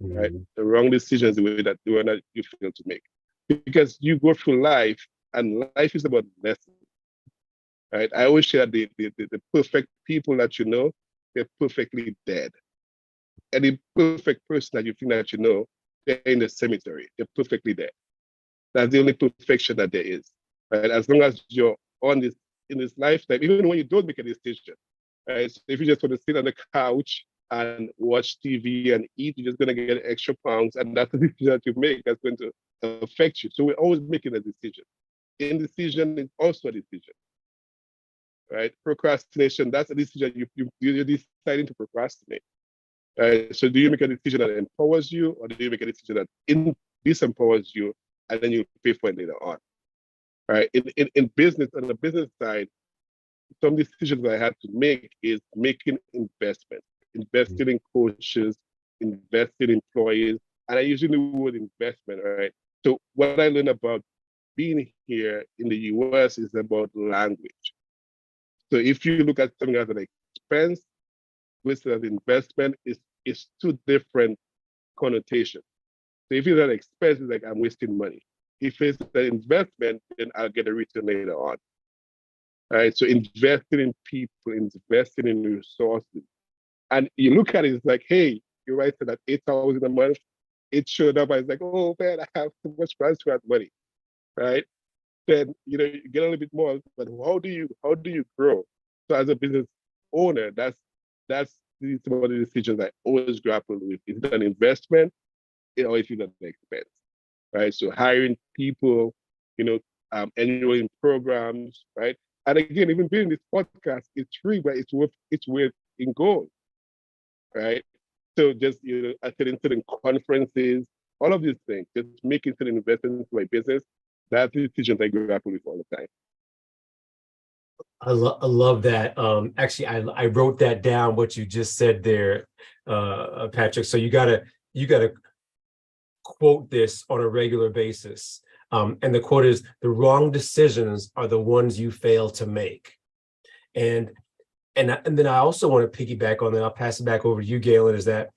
right? The wrong decision is the one that you fail to make. Because you go through life, and life is about lessons, right? I always share the perfect people that you know, they're perfectly dead. And the perfect person that you think that you know, they're in the cemetery. They're perfectly dead. That's the only perfection that there is, right? As long as you're in this lifetime, even when you don't make a decision, right? So if you just want to sit on the couch and watch TV and eat, you're just going to get extra pounds, and that's the decision that you make that's going to affect you. So we're always making a decision. Indecision is also a decision, right? Procrastination, that's a decision you're deciding to procrastinate. Right? So do you make a decision that empowers you, or do you make a decision that disempowers you, and then you pay for it later on? Right? In business, on the business side, some decisions that I had to make is making investments, investing in coaches, investing in employees, and I usually the word investment, right? So what I learned about being here in the US is about language. So if you look at something as an expense versus an investment, it's two different connotations. So if it's an expense, it's like I'm wasting money. If it's an investment, then I'll get a return later on. All right. So investing in people, investing in resources. And you look at it, it's like, hey, you're right, so that 8 hours in a month, it showed up. I was like, oh man, I have too much transfer money. Right. Then you get a little bit more, but how do you grow? So as a business owner, that's some of the decisions I always grapple with. Is it an investment, or is it an expense? Right. So hiring people, enrolling programs, right? And again, even being this podcast, it's free, but it's worth in gold, right? So just attending certain conferences, all of these things, just making certain investments in my business. That's the decisions I grapple with all the time.
I love that. Actually, I wrote that down, what you just said there, Patrick. So you gotta quote this on a regular basis. And the quote is, "The wrong decisions are the ones you fail to make." And then I also want to piggyback on that. I'll pass it back over to you, Galen, is that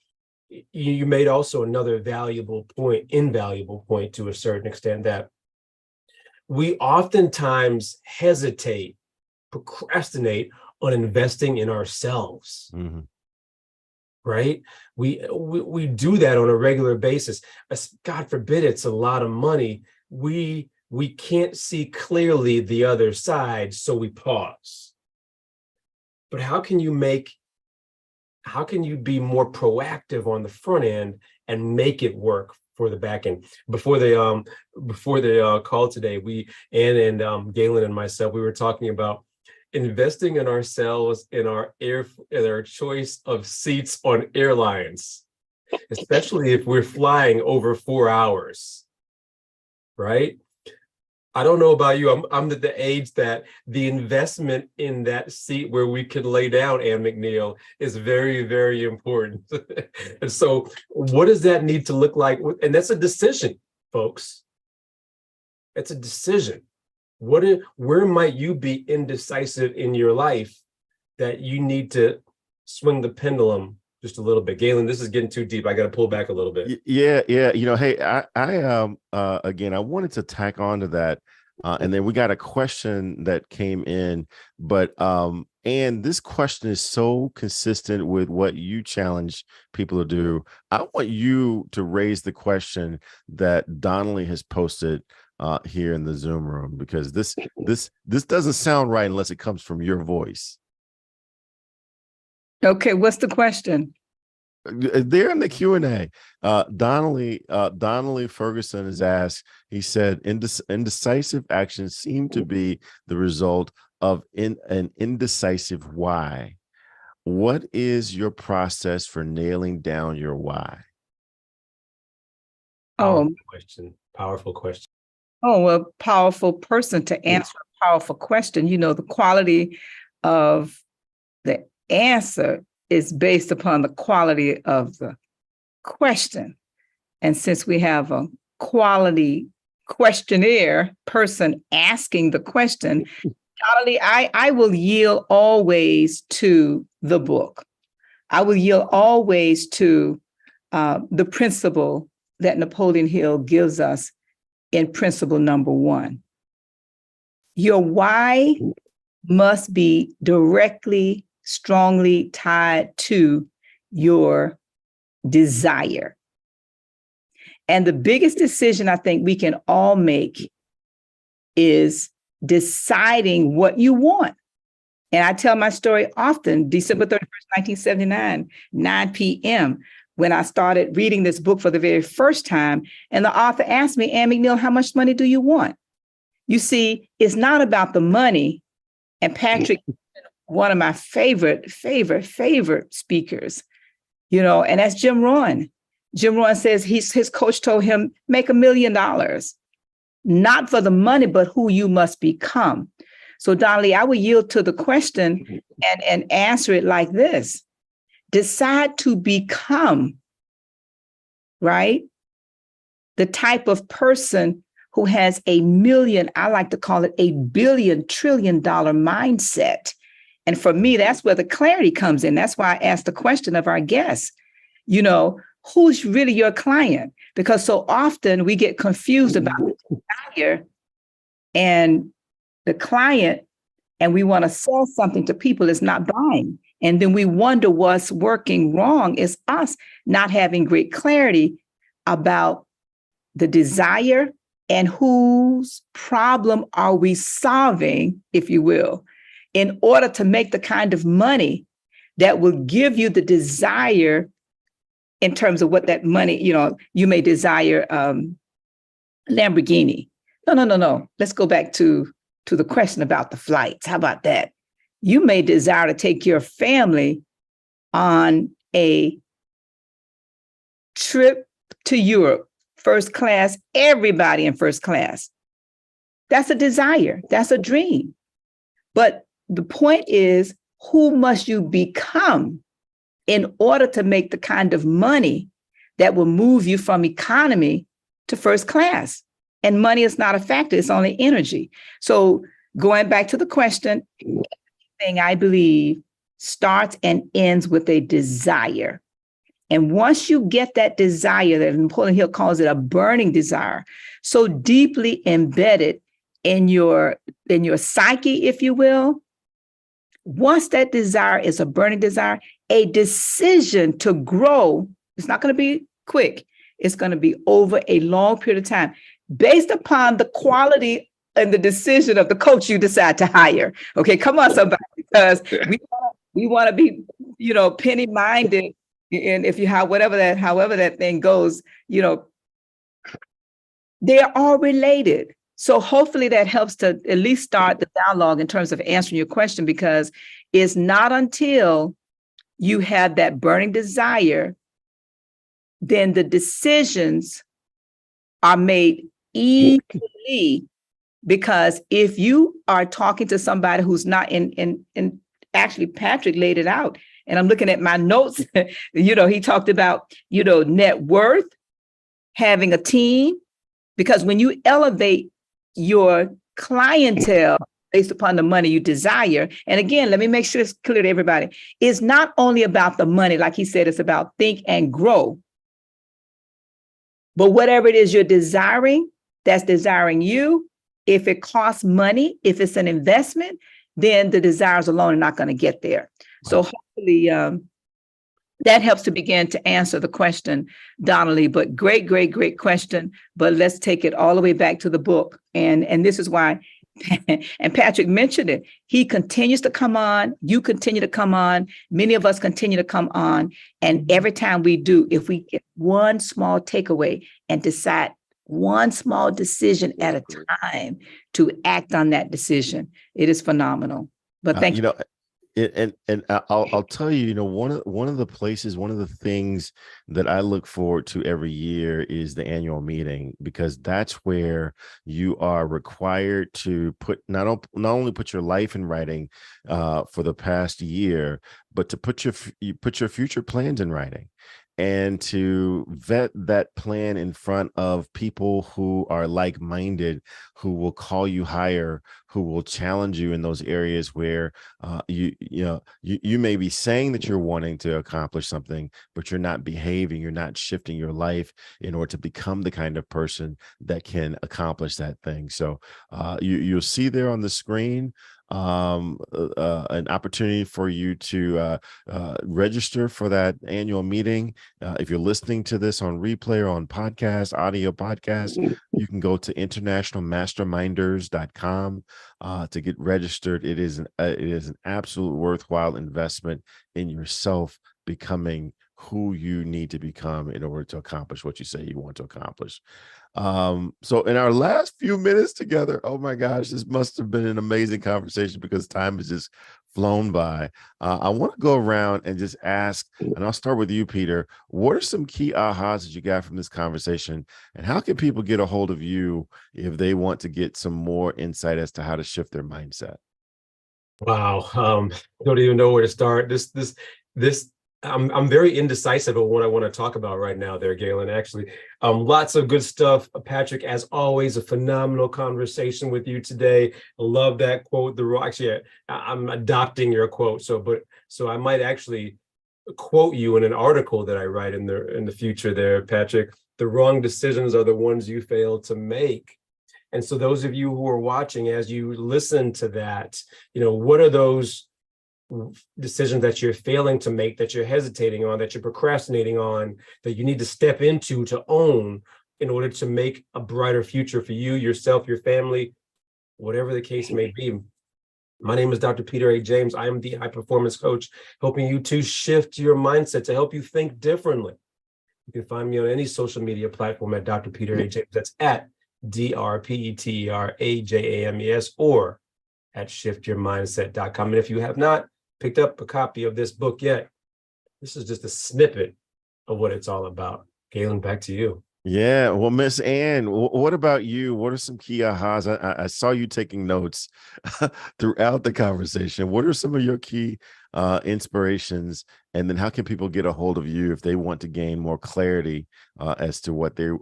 you made also another invaluable point to a certain extent, that we oftentimes hesitate, procrastinate on investing in ourselves.
Mm-hmm.
Right? We do that on a regular basis. God forbid it's a lot of money. We can't see clearly the other side, so we pause. But how can you be more proactive on the front end and make it work for the back end? Before the call today, Ann and Galen and myself, we were talking about investing in ourselves, in our choice of seats on airlines, especially if we're flying over 4 hours, right? I don't know about you. I'm at the age that the investment in that seat where we can lay down, Ann McNeil, is very, very important. And so what does that need to look like? And that's a decision, folks. It's a decision. Where might you be indecisive in your life that you need to swing the pendulum just a little bit? Galen, this is getting too deep. I got to pull back a little bit.
Yeah. Hey, I again, I wanted to tack on to that, and then we got a question that came in, but and this question is so consistent with what you challenge people to do. I want you to raise the question that Donnelly has posted here in the Zoom room, because this doesn't sound right unless it comes from your voice.
Okay, what's the question?
There in the Q&A, Donnelly Ferguson is asked. He said, indecisive actions seem to be the result of an indecisive why. What is your process for nailing down your why?
Oh,
Question. Powerful question.
oh, a powerful person to answer a powerful question. You know, the quality of the answer is based upon the quality of the question. And since we have a quality questionnaire person asking the question, I will yield always to the book. I will yield always to the principle that Napoleon Hill gives us in principle number 1. Your why must be directly, strongly tied to your desire. And the biggest decision I think we can all make is deciding what you want. And I tell my story often, December 31st, 1979, 9 p.m., when I started reading this book for the very first time. And the author asked me, Ann McNeil, how much money do you want? You see, it's not about the money. And Patrick, one of my favorite speakers, you know, and that's Jim Rohn. Jim Rohn says his coach told him, make $1 million, not for the money, but who you must become. So Donnelly, I would yield to the question and answer it like this. Decide to become, right, the type of person who has a million, I like to call it $1 billion trillion mindset. And for me, that's where the clarity comes in. That's why I asked the question of our guests, you know, who's really your client? Because so often we get confused about the desire and the client, and we want to sell something to people that's not buying. And then we wonder what's working wrong is us not having great clarity about the desire and whose problem are we solving, if you will, in order to make the kind of money that will give you the desire in terms of what that money, you know, you may desire Lamborghini. No. Let's go back to the question about the flights. How about that? You may desire to take your family on a trip to Europe, first class, everybody in first class. That's a desire. That's a dream. But the point is, who must you become in order to make the kind of money that will move you from economy to first class? And money is not a factor. It's only energy. So going back to the question, everything I believe starts and ends with a desire. And once you get that desire, that Napoleon Hill calls it a burning desire, so deeply embedded in your psyche, if you will, once that desire is a burning desire, a decision to grow, it's not going to be quick. It's going to be over a long period of time based upon the quality and the decision of the coach you decide to hire. Okay, come on, somebody, because we want to be, you know, penny minded. And if you have however that thing goes, you know, they're all related. So hopefully that helps to at least start the dialogue in terms of answering your question, because it's not until you have that burning desire, then the decisions are made easily. Because if you are talking to somebody who's not in actually Patrick laid it out, and I'm looking at my notes, you know, he talked about, you know, net worth, having a team, because when you elevate your clientele based upon the money you desire, and again, let me make sure it's clear to everybody, it's not only about the money, like he said, it's about think and grow. But whatever it is you're desiring, that's desiring you, if it costs money, if it's an investment, then the desires alone are not going to get there. So hopefully that helps to begin to answer the question, Donnelly. But great question. But let's take it all the way back to the book. And this is why, and Patrick mentioned it, he continues to come on, you continue to come on, many of us continue to come on. And every time we do, if we get one small takeaway and decide one small decision at a time to act on that decision, it is phenomenal. But thank you.
I'll tell you, one of the places, one of the things that I look forward to every year is the annual meeting, because that's where you are required to put not only put your life in writing for the past year, but to put your future plans in writing, and to vet that plan in front of people who are like-minded, who will call you higher, who will challenge you in those areas where you may be saying that you're wanting to accomplish something, but you're not behaving, you're not shifting your life in order to become the kind of person that can accomplish that thing. So you'll see there on the screen an opportunity for you to register for that annual meeting. If you're listening to this on replay or on podcast, audio podcast, you can go to internationalmasterminders.com to get registered. It is an absolute worthwhile investment in yourself, becoming who you need to become in order to accomplish what you say you want to accomplish. So in our last few minutes together, oh my gosh, this must have been an amazing conversation, because time has just flown by. I want to go around and just ask, and I'll start with you, Peter. What are some key ahas that you got from this conversation, and how can people get a hold of you if they want to get some more insight as to how to shift their mindset?
Wow. Don't even know where to start. I'm very indecisive of what I want to talk about right now there, Galen, actually. Lots of good stuff. Patrick, as always, a phenomenal conversation with you today. I love that quote. I'm adopting your quote. So I might actually quote you in an article that I write in the future there, Patrick. The wrong decisions are the ones you fail to make. And so those of you who are watching, as you listen to that, what are those decisions that you're failing to make, that you're hesitating on, that you're procrastinating on, that you need to step into to own in order to make a brighter future for you, yourself, your family, whatever the case may be. My name is Dr. Peter A. James. I am the high performance coach, helping you to shift your mindset, to help you think differently. You can find me on any social media platform at Dr. Peter A. James. That's at DrPeterAjames, or at shiftyourmindset.com. And if you have not picked up a copy of this book yet, this is just a snippet of what it's all about. Galen, back to you.
Yeah, well, Miss Ann, what about you? What are some key ahas? I saw you taking notes throughout the conversation. What are some of your key inspirations? And then how can people get a hold of you if they want to gain more clarity as to what they're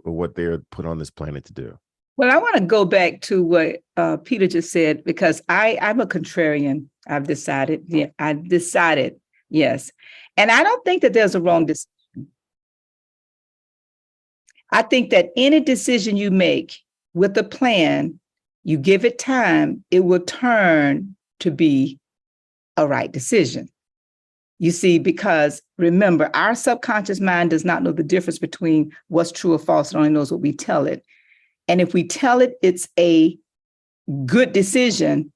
put on this planet to do?
Well, I want to go back to what Peter just said, because I'm a contrarian. I've decided, yes. And I don't think that there's a wrong decision. I think that any decision you make with a plan, you give it time, it will turn to be a right decision. You see, because remember, our subconscious mind does not know the difference between what's true or false. It only knows what we tell it. And if we tell it it's a good decision,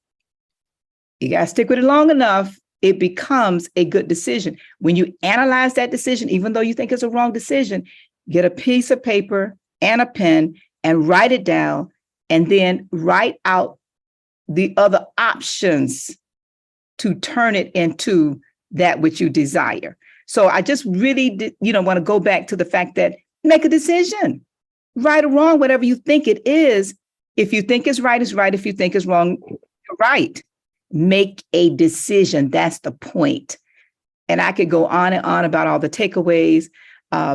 you got to stick with it long enough, it becomes a good decision. When you analyze that decision, even though you think it's a wrong decision, get a piece of paper and a pen and write it down, and then write out the other options to turn it into that which you desire. So I just really, want to go back to the fact that make a decision. Right or wrong, whatever you think it is. If you think it's right, it's right. If you think it's wrong, you're right. Make a decision. That's the point. And I could go on and on about all the takeaways.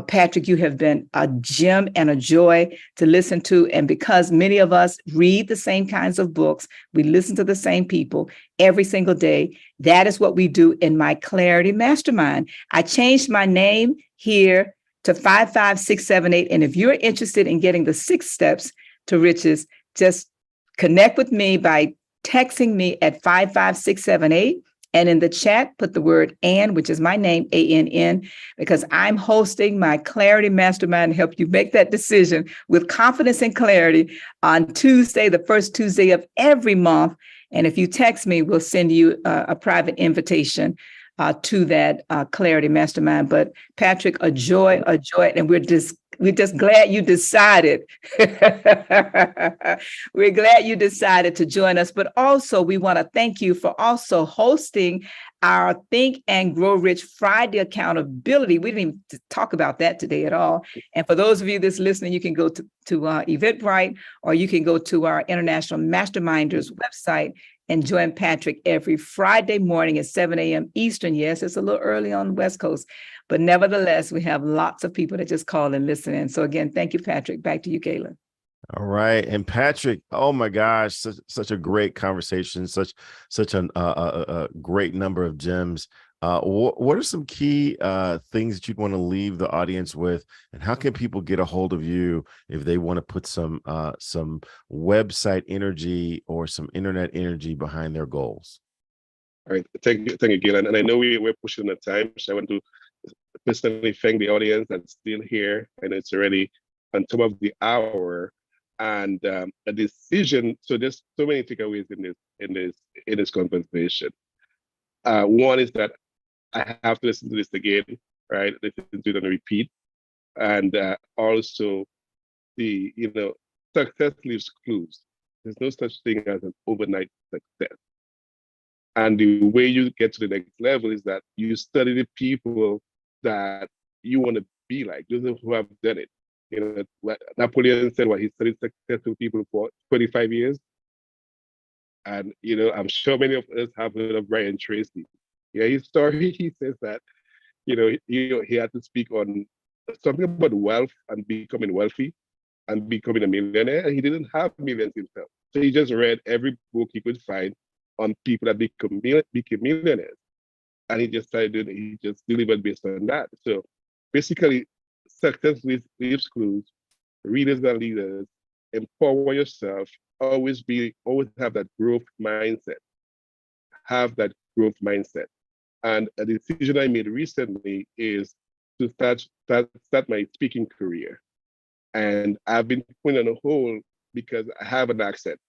Patrick, you have been a gem and a joy to listen to. And because many of us read the same kinds of books, we listen to the same people every single day. That is what we do in my Clarity Mastermind. I changed my name here to 55678. And if you're interested in getting the 6 steps to riches, just connect with me by texting me at 55678. And in the chat, put the word Ann, which is my name, ANN, because I'm hosting my Clarity Mastermind to help you make that decision with confidence and clarity on Tuesday, the first Tuesday of every month. And if you text me, we'll send you a private invitation to that Clarity Mastermind. But Patrick, a joy, and we're just We're just glad you decided. We're glad you decided to join us. But also, we want to thank you for also hosting our Think and Grow Rich Friday accountability. We didn't even talk about that today at all. And for those of you that's listening, you can go to Eventbrite, or you can go to our International Masterminders website and join Patrick every Friday morning at 7 a.m. Eastern. Yes, it's a little early on the West Coast, but nevertheless, we have lots of people that just call and listen in. So again, thank you, Patrick. Back to you, Kayla.
All right. And Patrick, oh my gosh, such a great conversation, such a great number of gems. What are some key things that you'd want to leave the audience with, and how can people get a hold of you if they want to put some website energy or some internet energy behind their goals?
All right, thank you, Gillian. And I know we're pushing the time, so I want to personally thank the audience that's still here, and it's already on top of the hour. And a decision. So there's so many takeaways in this conversation. One is that I have to listen to this again, right? Listen to it on repeat, and also the success leaves clues. There's no such thing as an overnight success. And the way you get to the next level is that you study the people that you want to be like, those who have done it. Napoleon said he studied successful people for 25 years. And, I'm sure many of us have heard of Brian Tracy. Yeah, his story, he says that, he had to speak on something about wealth and becoming wealthy and becoming a millionaire. And he didn't have millions himself. So he just read every book he could find on people that became millionaires. And he just delivered based on that. So basically, success leaves clues. Readers and leaders, empower yourself. Always have that growth mindset. Have that growth mindset. And a decision I made recently is to start my speaking career. And I've been putting on a hold because I have an accent.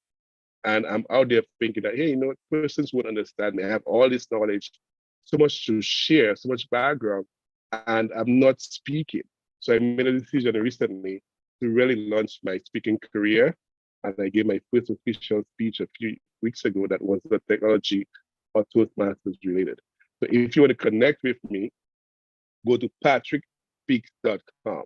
And I'm out there thinking that, hey, persons won't understand me. I have all this knowledge, so much to share, so much background, and I'm not speaking. So I made a decision recently to really launch my speaking career. And I gave my first official speech a few weeks ago that was the technology or Toastmasters related. So if you want to connect with me, go to patrickspeaks.com. All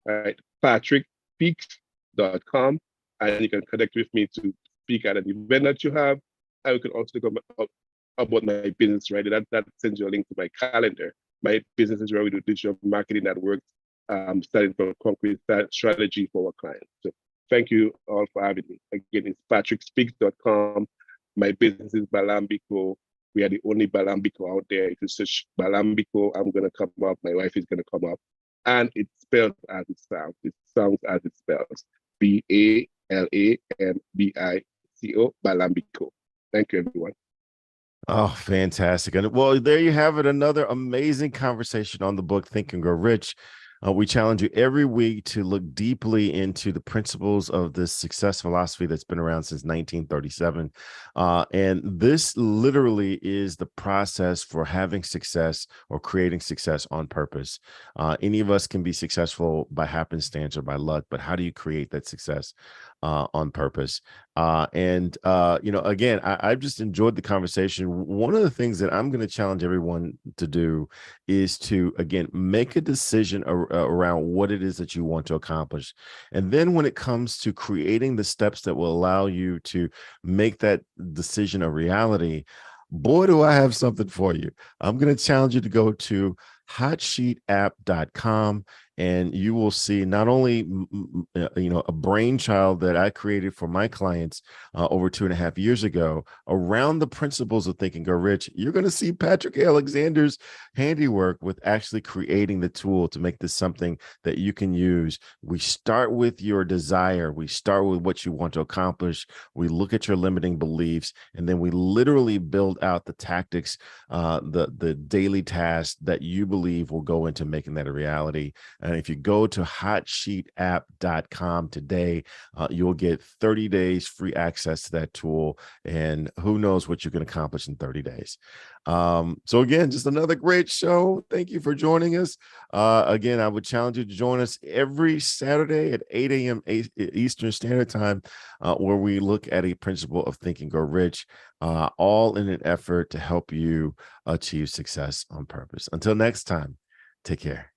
right, patrickspeaks.com, and you can connect with me to speak at an event that you have. And you can also come up about my business, right? That sends you a link to my calendar. My business is where we do digital marketing that works, starting from concrete strategy for our clients. So thank you all for having me. Again, it's patrickspeaks.com. My business is Balambico. We are the only Balambico out there. If you search Balambico, I'm going to come up. My wife is going to come up. And it's spelled as it sounds. It sounds as it spells. Balambico, Balambico. Thank you, everyone.
Oh, fantastic. And well, there you have it. Another amazing conversation on the book, Think and Grow Rich. We challenge you every week to look deeply into the principles of this success philosophy that's been around since 1937. And this literally is the process for having success or creating success on purpose. Any of us can be successful by happenstance or by luck, but how do you create that success on purpose? Again, I've just enjoyed the conversation. One of the things that I'm going to challenge everyone to do is to, again, make a decision around what it is that you want to accomplish. And then when it comes to creating the steps that will allow you to make that decision a reality, boy, do I have something for you. I'm going to challenge you to go to hotsheetapp.com, and you will see not only a brainchild that I created for my clients over 2.5 years ago around the principles of Think and Grow Rich. You're going to see Patrick Alexander's handiwork with actually creating the tool to make this something that you can use. We start with your desire. We start with what you want to accomplish. We look at your limiting beliefs, and then we literally build out the tactics, the daily tasks that you believe will go into making that a reality. And if you go to hotsheetapp.com today, you'll get 30 days free access to that tool. And who knows what you can accomplish in 30 days. So again, just another great show. Thank you for joining us. Again, I would challenge you to join us every Saturday at 8 a.m. Eastern Standard Time, where we look at a principle of Think and Grow Rich, all in an effort to help you achieve success on purpose. Until next time, take care.